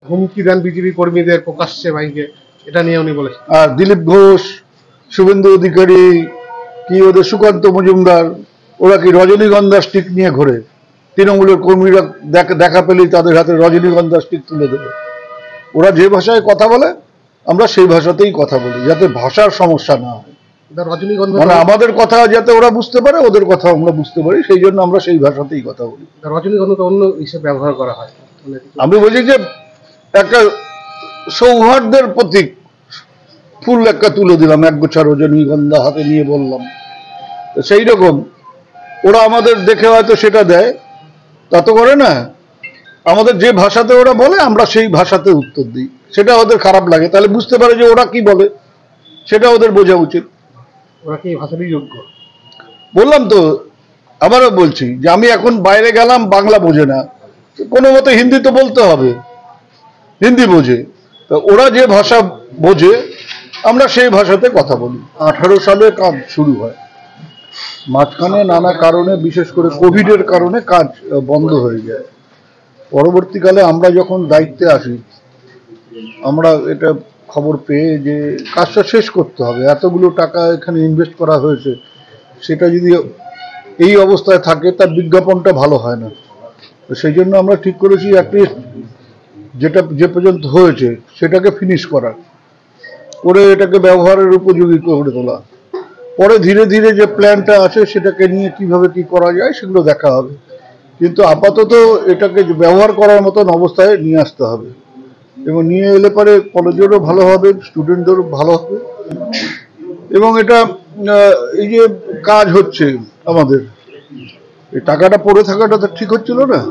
হুমকি দেন বিজেপি কর্মীদের প্রকাশ্যে মাইকে, এটা নিয়ে উনি বলেছেন। আর দিলীপ ঘোষ, শুভেন্দু অধিকারী, কি ওদের সুকান্ত মজুমদার, ওরা কি রজনীগন্ধা স্টিক নিয়ে ঘোরে? তৃণমূলের কর্মীরা দেখা পেলেই তাদের হাতে রজনীগন্ধা স্টিক তুলে দেবে। ওরা যে ভাষায় কথা বলে আমরা সেই ভাষাতেই কথা বলি, যাতে ভাষার সমস্যা না হয়। রজনীগন্ধা মানে আমাদের কথা যাতে ওরা বুঝতে পারে, ওদের কথা আমরা বুঝতে পারি, সেই জন্য আমরা সেই ভাষাতেই কথা বলি। রজনীগন্ধা অন্য হিসেবে ব্যবহার করা হয়। আমি বলছি যে একটা সৌহার্দ্যের প্রতীক ফুল একটা তুলে দিলাম, একগোছা রজনীগন্ধা হাতে নিয়ে বললাম, সেই রকম ওরা আমাদের দেখে হয়তো সেটা দেয়, তা তো করে না। আমাদের যে ভাষাতে ওরা বলে আমরা সেই ভাষাতে উত্তর দিই, সেটা ওদের খারাপ লাগে, তাহলে বুঝতে পারে যে ওরা কি বলে, সেটা ওদের বোঝা উচিত। ওরা কি ভাষারই যোগ্য? বললাম তো, আবারও বলছি যে আমি এখন বাইরে গেলাম, বাংলা বোঝে না, কোনো মতে হিন্দি তো বলতে হবে, হিন্দি বোঝে, তা ওরা যে ভাষা বোঝে আমরা সেই ভাষাতে কথা বলি। 18 সালে কাজ শুরু হয়, মাঝখানে নানা কারণে, বিশেষ করে কোভিডের কারণে কাজ বন্ধ হয়ে যায়। পরবর্তীকালে আমরা যখন দায়িত্বে আসি, আমরা এটা খবর পেয়ে যে কাজটা শেষ করতে হবে, এতগুলো টাকা এখানে ইনভেস্ট করা হয়েছে, সেটা যদি এই অবস্থায় থাকে তার বিজ্ঞাপনটা ভালো হয় না। সেই জন্য আমরা ঠিক করেছি অ্যাটলিস্ট যেটা যে পর্যন্ত হয়েছে সেটাকে ফিনিশ করা, করে এটাকে ব্যবহারের উপযোগী করে তোলা। পরে ধীরে ধীরে যে প্ল্যানটা আছে সেটাকে নিয়ে কিভাবে কি করা যায় সেগুলো দেখা হবে, কিন্তু আপাতত এটাকে ব্যবহার করার মতন অবস্থায় নিয়ে আসতে হবে, এবং নিয়ে এলে পরে কলেজেরও ভালো হবে, স্টুডেন্টদেরও ভালো হবে। এবং এটা এই যে কাজ হচ্ছে আমাদের, এই টাকাটা পড়ে থাকাটা তো ঠিক হচ্ছিল না।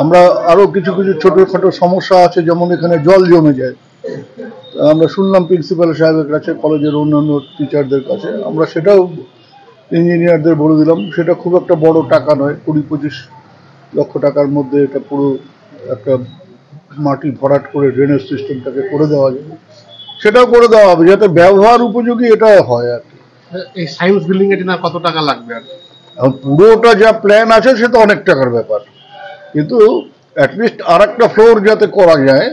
আমরা আরো কিছু কিছু ছোটখাটো সমস্যা আছে, যেমন এখানে জল জমে যায়, আমরা শুনলাম প্রিন্সিপাল সাহেবের কাছে, কলেজের অন্যান্য টিচারদের কাছে, আমরা সেটাও ইঞ্জিনিয়ারদের বলে দিলাম। সেটা খুব একটা বড় টাকা নয়, 20-25 লক্ষ টাকার মধ্যে এটা পুরো একটা মাটি ভরাট করে ড্রেনেজ সিস্টেমটাকে করে দেওয়া যাবে, সেটাও করে দেওয়া হবে, যাতে ব্যবহার উপযোগী এটা হয় আর কি। এই সায়েন্স বিল্ডিং এর জন্য কত টাকা লাগবে? আর পুরোটা যা প্ল্যান আছে সেটা অনেক টাকার ব্যাপার, কিন্তু অ্যাটলিস্ট আর একটা ফ্লোর যাতে করা যায়,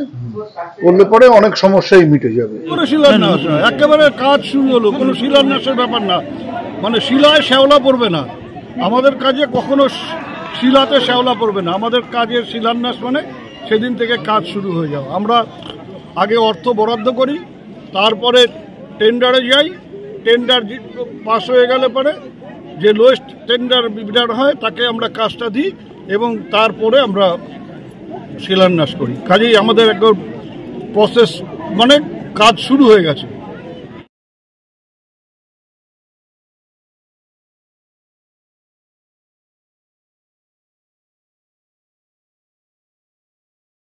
করলে পরে অনেক সমস্যাই মিটে যাবে। কোনো শিলান্যাস নয়, একেবারে কাজ শুরু হলো, কোনো শিলান্যাসের ব্যাপার না। মানে শিলায় শ্যাওলা পড়বে না, আমাদের কাজে কখনো শিলাতে শ্যাওলা পড়বে না। আমাদের কাজের শিলান্যাস মানে সেদিন থেকে কাজ শুরু হয়ে যাও। আমরা আগে অর্থ বরাদ্দ করি, তারপরে টেন্ডারে যাই, টেন্ডার পাস হয়ে গেলে পরে যে লোয়েস্ট টেন্ডার বিডার হয় তাকে আমরা কাজটা দিই, এবং তারপরে আমরা শিলান্যাস করি। কাজেই আমাদের একদম প্রসেস মানে কাজ শুরু হয়ে গেছে।